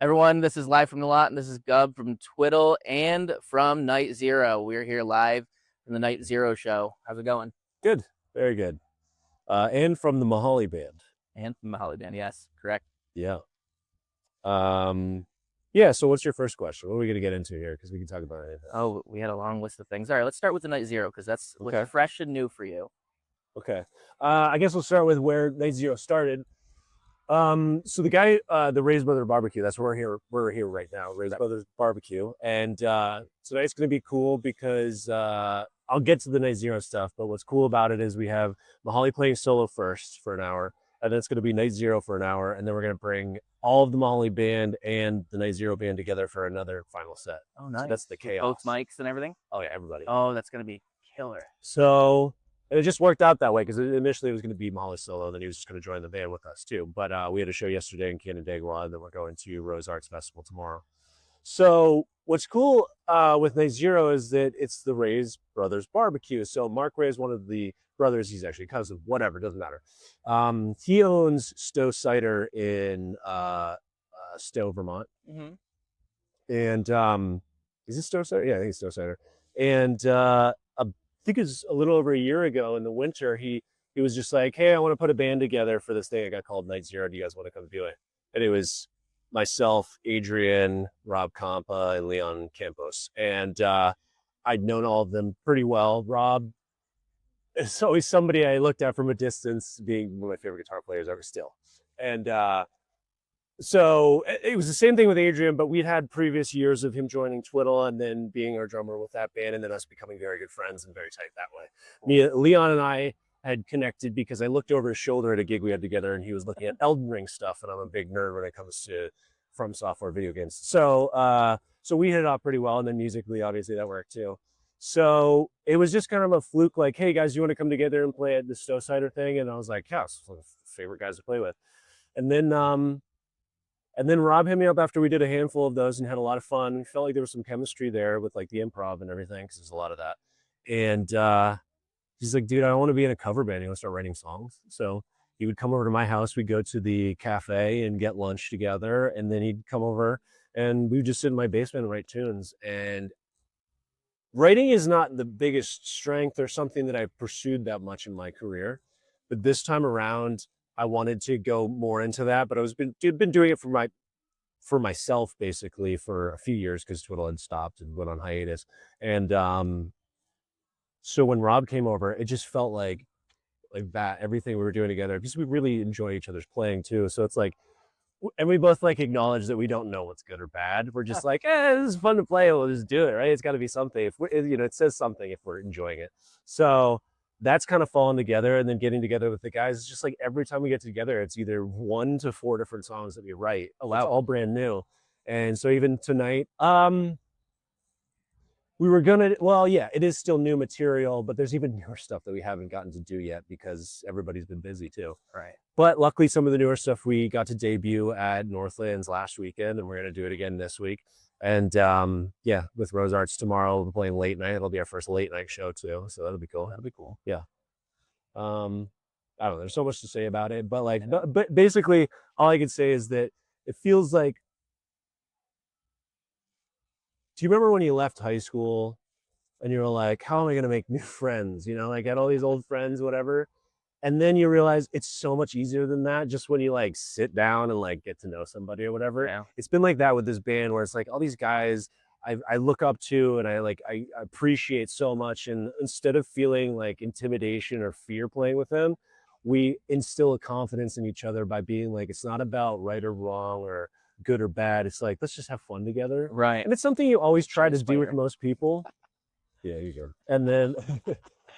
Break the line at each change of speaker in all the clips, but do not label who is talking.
Everyone, this is live from the lot, and this is Gubb from Twiddle and from Night Zero. We're here live from the Night Zero show. How's it going?
Good, very good. And from the Mihali band.
And from Mihali band, yes, correct.
Yeah. Yeah, so what's your first question? What are we going to get into here? Because we can talk about anything.
Oh, we had a long list of things. All right, let's start with the Night Zero because that's what's
Okay.
fresh and new for you.
Okay. I guess we'll start with where Night Zero started. So the guy, the Ray's Brother Barbecue, that's where we're here right now, Ray's Brothers Barbecue. And tonight's going to be cool because I'll get to the Night Zero stuff, but what's cool about it is we have Mihali playing solo first for an hour, and then it's going to be Night Zero for an hour, and then we're going to bring all of the Mihali band and the Night Zero band together for another final set.
Oh, nice.
So that's the chaos.
Both mics and everything?
Oh, yeah, everybody.
Oh, that's going to be killer.
So and it just worked out that way because initially it was going to be Mihali solo, then he was just going to join the band with us too. But we had a show yesterday in Canandaigua, and then we're going to Rose Arts Festival tomorrow. So what's cool with Night Zero is that it's the Ray's Brothers Barbecue. So Mark Ray is one of the brothers. He's actually a cousin, whatever, doesn't matter. He owns Stowe Cider in Stowe, Vermont.
Mm-hmm.
And is it Stowe Cider? Yeah, I think it's Stowe Cider. And I think it was a little over a year ago in the winter, he was just like, hey, I want to put a band together for this thing I got called Night Zero. Do you guys want to come do it? And it was myself, Adrian, Rob Compa, and Leon Campos. And I'd known all of them pretty well. Rob is always somebody I looked at from a distance, being one of my favorite guitar players ever still. And so it was the same thing with Adrian, but we'd had previous years of him joining Twiddle and then being our drummer with that band, and then us becoming very good friends and very tight that way. Leon and I had connected because I looked over his shoulder at a gig we had together, and he was looking at Elden Ring stuff, and I'm a big nerd when it comes to From Software video games. So we hit it off pretty well, and then musically, obviously, that worked too. So it was just kind of a fluke, like, hey guys, you want to come together and play at the Stowe Cider thing? And I was like, yeah, it's one of my favorite guys to play with. And then Rob hit me up after we did a handful of those and had a lot of fun. We felt like there was some chemistry there with like the improv and everything, because there's a lot of that. And he's like, dude, I want to be in a cover band. You want to start writing songs? So he would come over to my house. We'd go to the cafe and get lunch together. And then he'd come over and we would just sit in my basement and write tunes. And writing is not the biggest strength or something that I've pursued that much in my career. But this time around, I wanted to go more into that, but I was been doing it for myself basically for a few years because Twiddle had stopped and went on hiatus. And so when Rob came over, it just felt like that everything we were doing together, because we really enjoy each other's playing too. So it's like, and we both like acknowledge that we don't know what's good or bad. We're just like, this is fun to play. We'll just do it, right? It's got to be something. If we're, it says something if we're enjoying it. So that's kind of fallen together, and then getting together with the guys. It's just like every time we get together, it's either 1 to 4 different songs that we write. Oh, wow. It's all brand new. And so even tonight, we were gonna, well, yeah, it is still new material, but there's even newer stuff that we haven't gotten to do yet because everybody's been busy too.
Right.
But luckily, some of the newer stuff we got to debut at Northlands last weekend, and we're gonna do it again this week. And yeah, with Rose Arts tomorrow, we're playing late night. It'll be our first late night show too, so that'll be cool.
That'll be cool.
Yeah. I don't know. There's so much to say about it, but like, but basically, all I can say is that it feels like. Do you remember when you left high school, and you were like, "How am I gonna make new friends?" You know, like I had all these old friends, whatever. And then you realize it's so much easier than that just when you like sit down and like get to know somebody or whatever.
Yeah.
It's been like that with this band where it's like all these guys I look up to and I appreciate so much. And instead of feeling like intimidation or fear playing with them, we instill a confidence in each other by being like, it's not about right or wrong or good or bad. It's like, let's just have fun together.
Right.
And it's something you always try to do with most people. Yeah, you go. And then,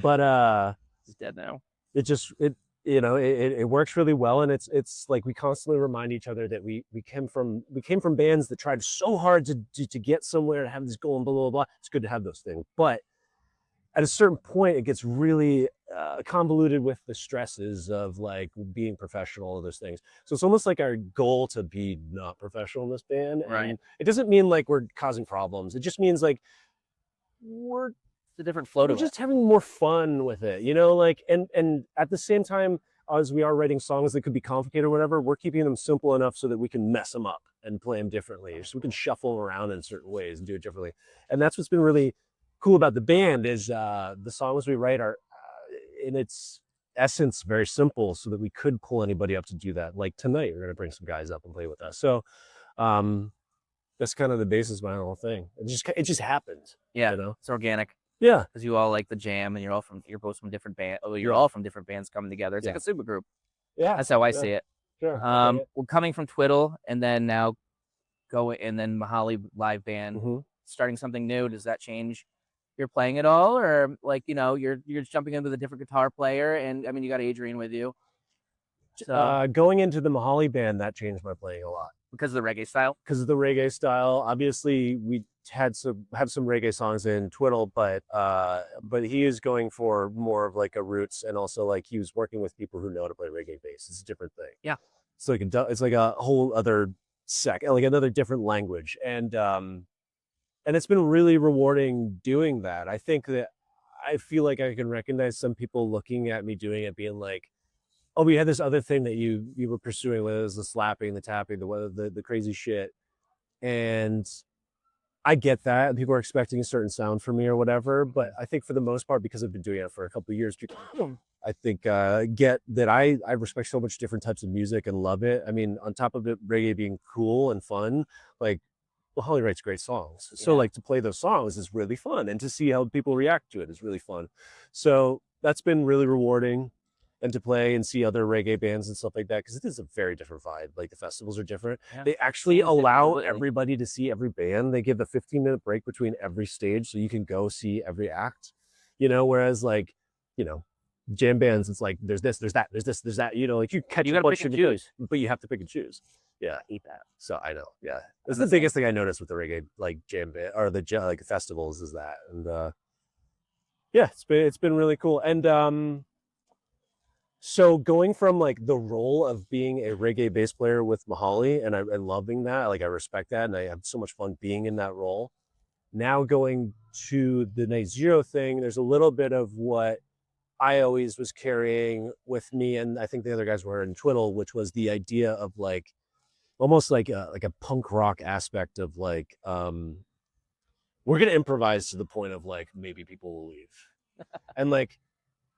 but
He's dead now.
It works really well, and it's like we constantly remind each other that we came from bands that tried so hard to get somewhere, to have this goal and blah blah blah. It's good to have those things, but at a certain point, it gets really convoluted with the stresses of like being professional and those things. So it's almost like our goal to be not professional in this band.
Right.
And it doesn't mean like we're causing problems. It just means like we're
It's a different flow to
just having more fun with it, you know, like, and at the same time, as we are writing songs that could be complicated or whatever, we're keeping them simple enough so that we can mess them up and play them differently. So we can shuffle around in certain ways and do it differently. And that's what's been really cool about the band is the songs we write are in its essence very simple so that we could pull anybody up to do that. Like tonight, we're going to bring some guys up and play with us. So that's kind of the basis behind the whole thing. It just happened.
Yeah,
you know?
it's organic.
Yeah,
because you all like the jam, and you're both from different bands. Oh, you're all from different bands coming together. It's like a super group.
Yeah,
that's how I see it.
Sure.
Well, coming from Twiddle, and then now and then Mihali live band, starting something new. Does that change your playing at all, or like you're just jumping in with a different guitar player? And I mean, you got Adrian with you.
So, going into the Mihali band, that changed my playing a lot
because of the reggae style.
Because of the reggae style, obviously we have some reggae songs in Twiddle, but he is going for more of like a roots, and also like he was working with people who know how to play reggae bass. It's a different thing.
Yeah,
it's like a whole other like another different language, and it's been really rewarding doing that. I think that I feel like I can recognize some people looking at me doing it, being like, "Oh, we had this other thing that you were pursuing, whether it was the slapping, the tapping, the crazy shit," and I get that, and people are expecting a certain sound from me or whatever. But I think for the most part, because I've been doing it for a couple of years, I think get that I respect so much different types of music and love it. I mean, on top of it, reggae being cool and fun, like, well, Holly writes great songs. Yeah. So like to play those songs is really fun, and to see how people react to it is really fun. So that's been really rewarding, and to play and see other reggae bands and stuff like that, because it is a very different vibe. Like the festivals are different. Yeah. They actually allow everybody to see every band. They give a 15-minute break between every stage, so you can go see every act. Whereas like, jam bands, it's like there's this, there's that, there's this, there's that. Like you catch a bunch of choose, but you have to pick and choose. Yeah,
eat that.
So I know. Yeah, that's the biggest thing I noticed with the reggae like jam band or the like festivals is that, and yeah, it's been really cool. And so going from like the role of being a reggae bass player with Mihali and loving that, like I respect that, and I have so much fun being in that role. Now going to the Night Zero thing, there's a little bit of what I always was carrying with me, and I think the other guys were in Twiddle, which was the idea of like almost like a punk rock aspect of like we're gonna improvise to the point of like maybe people will leave, and like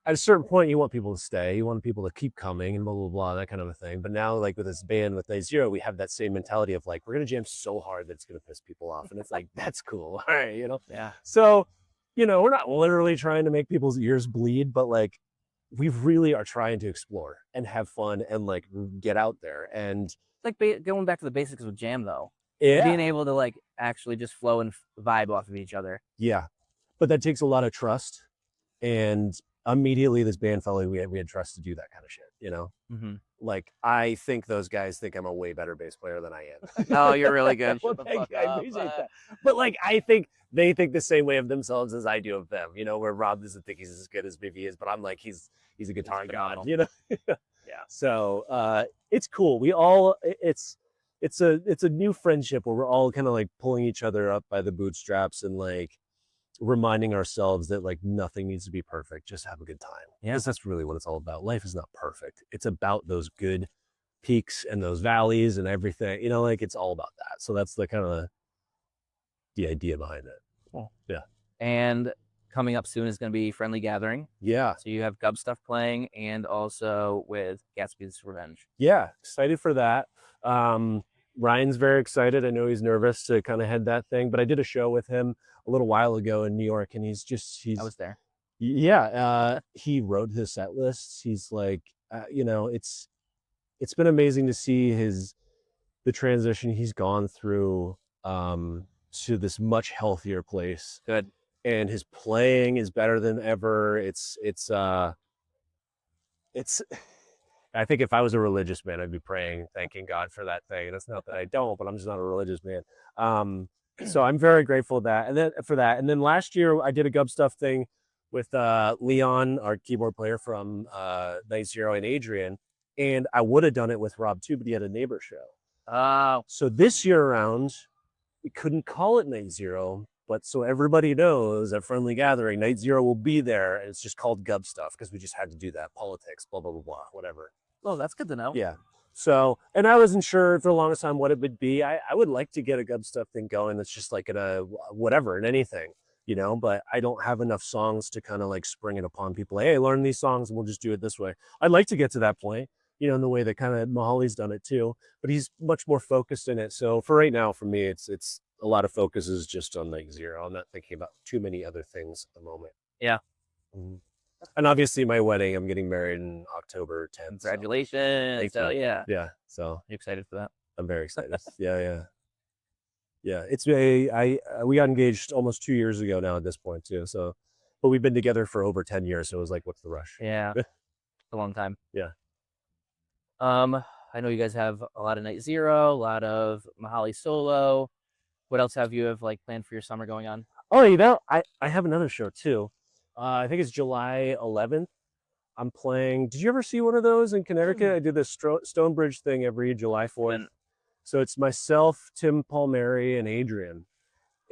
at a certain point you want people to stay, you want people to keep coming, and blah blah blah, that kind of a thing. But now like with this band with Night Zero, we have that same mentality of like we're gonna jam so hard that it's gonna piss people off, and it's like that's cool, all right,
Yeah.
So we're not literally trying to make people's ears bleed, but like we really are trying to explore and have fun and like get out there. And
it's like going back to the basics of jam, though.
Yeah.
Being able to like actually just flow and vibe off of each other.
Yeah. But that takes a lot of trust. And immediately this band felt like we had trust to do that kind of shit, Like I think those guys think I'm a way better bass player than I am.
Oh, you're really good.
Well, I appreciate that. But like I think they think the same way of themselves as I do of them, where Rob doesn't think he's as good as maybe he is, but I'm like he's a guitar god,
Yeah.
So it's cool. We all it's a new friendship where we're all kind of like pulling each other up by the bootstraps and like reminding ourselves that like nothing needs to be perfect, just have a good time.
Yeah,
because that's really what it's all about. Life is not perfect. It's about those good peaks and those valleys and everything, like it's all about that. So that's the kind of the idea behind it.
Cool.
Yeah.
And coming up soon is going to be Friendly Gathering.
Yeah.
So you have Gubb stuff playing, and also with Gatsby's Revenge.
Yeah, excited for that. Ryan's very excited. I know he's nervous to kind of head that thing, but I did a show with him a little while ago in New York, and he's
I was there.
Yeah, he wrote his set lists. He's like, it's been amazing to see the transition he's gone through to this much healthier place.
Good.
And his playing is better than ever. It's I think if I was a religious man, I'd be praying, thanking God for that thing. And it's not that I don't, but I'm just not a religious man. So I'm very grateful for that. And then last year I did a Gubb stuff thing with Leon, our keyboard player from Night Zero, and Adrian. And I would have done it with Rob too, but he had a neighbor show.
Oh.
So this year around, we couldn't call it Night Zero But so everybody knows at Friendly Gathering, Night Zero will be there. And it's just called Gubb stuff because we just had to do that. Politics, blah, blah, blah, blah, whatever.
Oh, that's good to know.
Yeah. So, and I wasn't sure for the longest time what it would be. I would like to get a Gubb stuff thing going that's just like in a whatever, in anything, but I don't have enough songs to kind of like spring it upon people. Hey, learn these songs and we'll just do it this way. I'd like to get to that point, in the way that kind of Mihali's done it too, but he's much more focused in it. So for right now, for me, it's a lot of focus is just on Night Zero. I'm not thinking about too many other things at the moment.
Yeah.
Mm-hmm. And obviously my wedding, I'm getting married in October 10th.
Congratulations. So yeah.
Yeah. So
you excited for that?
I'm very excited. Yeah. It's we got engaged almost 2 years ago now at this point too. So, but we've been together for over 10 years. So it was like, what's the rush?
Yeah. A long time.
Yeah.
I know you guys have a lot of Night Zero, a lot of Mihali solo. What else have you like planned for your summer going on?
Oh, I have another show too. I think it's July 11th. I'm playing. Did you ever see one of those in Connecticut? I do this Stonebridge thing every July 4th. So it's myself, Tim Palmieri, and Adrian.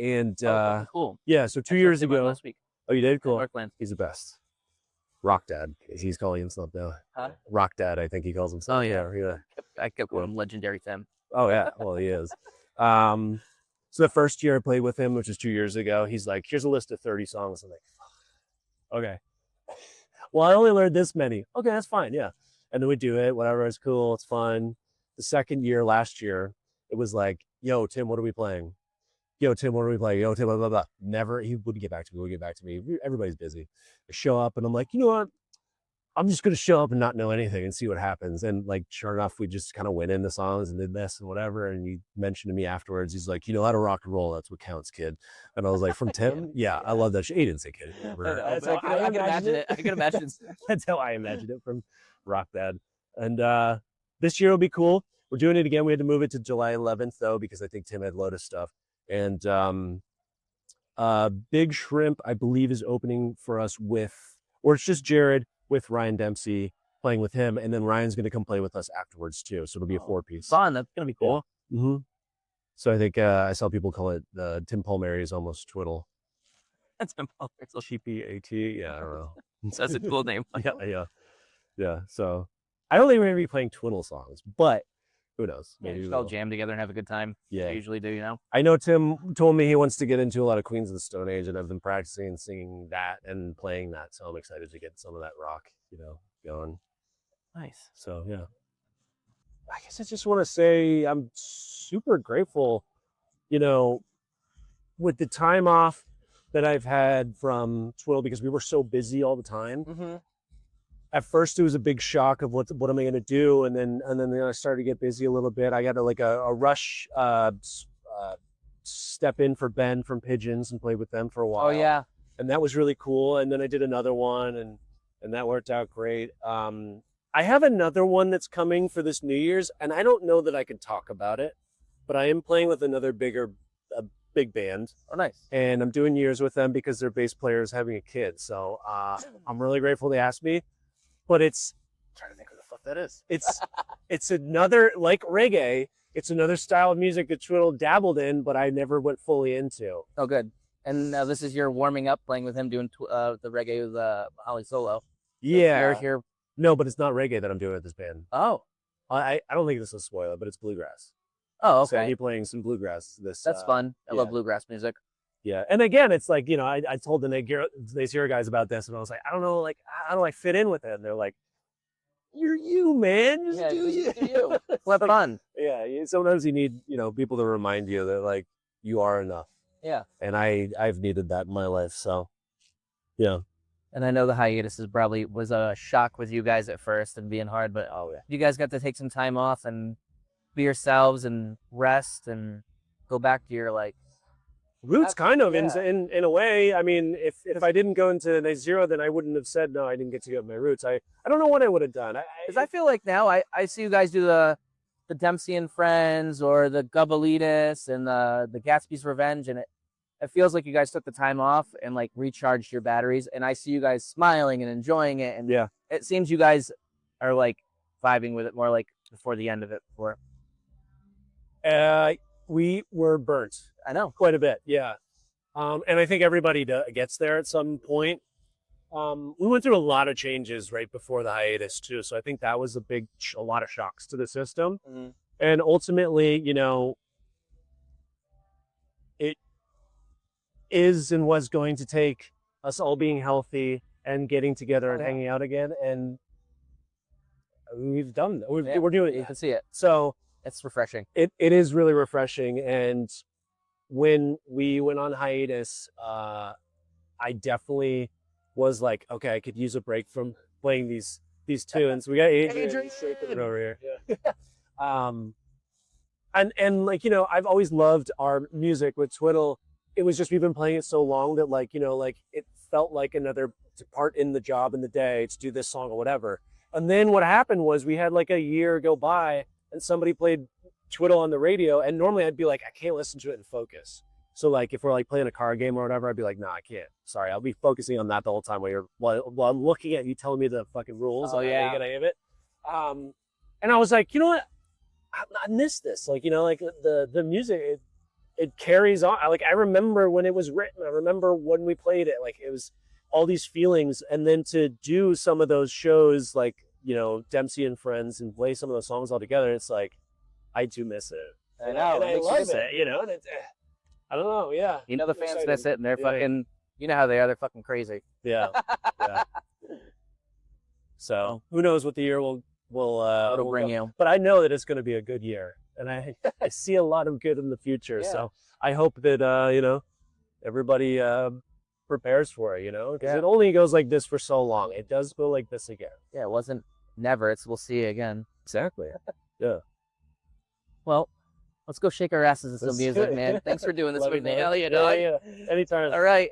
And
cool.
Yeah, so 2 years ago.
Last week.
Oh, you did? Cool.
Northland.
He's the best. Rock Dad. He's calling himself now.
Huh?
Rock Dad, I think he calls himself.
Oh yeah.
I
kept calling him Legendary Tim.
Oh yeah, well he is. So the first year I played with him, which was 2 years ago, he's like, here's a list of 30 songs. I'm like, okay. Well, I only learned this many. Okay, that's fine, yeah. And then we do it, whatever, it's cool, it's fun. The second year, last year, it was like, yo, Tim, what are we playing? Yo, Tim, what are we playing? Yo, Tim, blah, blah, blah. Never, he wouldn't get back to me. Everybody's busy. I show up and I'm like, you know what? I'm just going to show up and not know anything and see what happens. And like, sure enough, we just kind of went into songs and did this and whatever. And he mentioned to me afterwards, he's like, you know how to rock and roll. That's what counts, kid. And I was like, from Tim? Yeah, I love that shit. He didn't say kid.
I can imagine it. I can imagine.
That's how I imagined it from Rock Dad. And this year will be cool. We're doing it again. We had to move it to July 11th though, because I think Tim had Lotus stuff. And Big Shrimp, I believe, is opening for us or it's just Jared with Ryan Dempsey playing with him, and then Ryan's going to come play with us afterwards too. So it'll be a 4-piece.
Fun. That's going to be cool.
Yeah. Mm-hmm. So I think I saw people call it Tim Palmieri is almost Twiddle.
That's Tim Palmieri.
Cheapy. Yeah, I don't know.
That's a cool name.
Yeah. So I don't think we're going to be playing Twiddle songs, but who knows?
Maybe just all jam together and have a good time.
Yeah.
I usually do,
I know Tim told me he wants to get into a lot of Queens of the Stone Age, and I've been practicing and singing that and playing that. So I'm excited to get some of that rock, going.
Nice.
So, yeah. I guess I just want to say I'm super grateful, with the time off that I've had from Twiddle, because we were so busy all the time. Mm-hmm. At first, it was a big shock of what am I going to do, and then I started to get busy a little bit. I got a rush step in for Ben from Pigeons and played with them for a while.
Oh yeah,
and that was really cool. And then I did another one, and that worked out great. I have another one that's coming for this New Year's, and I don't know that I can talk about it, but I am playing with another big band.
Oh, nice.
And I'm doing years with them because their bass player is having a kid. So I'm really grateful they asked me. But I'm trying to think what the fuck that is. It's another, like reggae, it's another style of music that Twiddle dabbled in, but I never went fully into.
Oh, good. And this is your warming up, playing with him, doing the reggae with Mihali solo.
Yeah.
You're here.
No, but it's not reggae that I'm doing with this band.
Oh.
I don't think this is a spoiler, but it's bluegrass.
Oh, okay.
So he's playing some bluegrass.
That's fun. I love bluegrass music.
Yeah, and again, it's like, I told the Night Zero guys about this, and I was like, I don't know, like, how do I fit in with it? And they're like, you're you, man. Just do you.
Have fun.
Yeah, sometimes you need, people to remind you that, like, you are enough.
Yeah.
And I've needed that in my life, so, yeah.
And I know the hiatus was a shock with you guys at first and being hard, but you guys got to take some time off and be yourselves and rest and go back to your, like,
roots, kind of, in a way. I mean, if I didn't go into Night Zero, then I wouldn't have said, no, I didn't get to go to my roots. I don't know what I would have done.
Because I feel like now I see you guys do the Dempsey and Friends or the Gubb and the Gatsby's Revenge, and it feels like you guys took the time off and like recharged your batteries, and I see you guys smiling and enjoying it, and it seems you guys are like vibing with it more like before the end of it.
We were burnt.
I know.
Quite a bit, yeah. And I think everybody gets there at some point. We went through a lot of changes right before the hiatus too, so I think that was a lot of shocks to the system.
Mm-hmm.
And ultimately, you know, it is and was going to take us all being healthy and getting together and hanging out again, and we've done that. We're doing it.
You can see it.
So
it's refreshing.
It is really refreshing. And when we went on hiatus, I definitely was like, okay, I could use a break from playing these tunes. We got Adrian over here. Yeah. And like, you know, I've always loved our music with Twiddle. It was just, we've been playing it so long that, like, you know, like it felt like another part in the job in the day to do this song or whatever. And then what happened was we had like a year go by and somebody played Twiddle on the radio, and normally I'd be like, I can't listen to it and focus. So like if we're like playing a card game or whatever, I'd be like, nah, I can't. Sorry, I'll be focusing on that the whole time while I'm looking at you telling me the fucking rules.
Oh, yeah.
Gonna have it. And I was like, you know what? I miss this. Like, you know, like the music, it carries on. Like, I remember when it was written. I remember when we played it. Like, it was all these feelings. And then to do some of those shows, like, you know, Dempsey and Friends, and play some of those songs all together, it's like, I do miss it.
I know.
And I love it, you know? And it's, I don't know, yeah.
You know, the fans miss it, and they're fucking, you know how they are, they're fucking crazy.
Yeah. Yeah. So, who knows what the year will
bring you.
But I know that it's going to be a good year, and I see a lot of good in the future. Yeah. So I hope that you know, everybody prepares for it. You know, because it only goes like this for so long. It does go like this again.
Yeah, it wasn't never. It's we'll see you again.
Exactly. Yeah.
Well, let's go shake our asses in some music, man. Thanks for doing this with me. Hell yeah, dog.
Yeah. Anytime.
All right.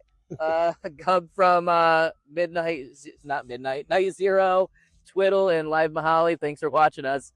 Gubb from Night Zero, Twiddle, and Live Mihali. Thanks for watching us.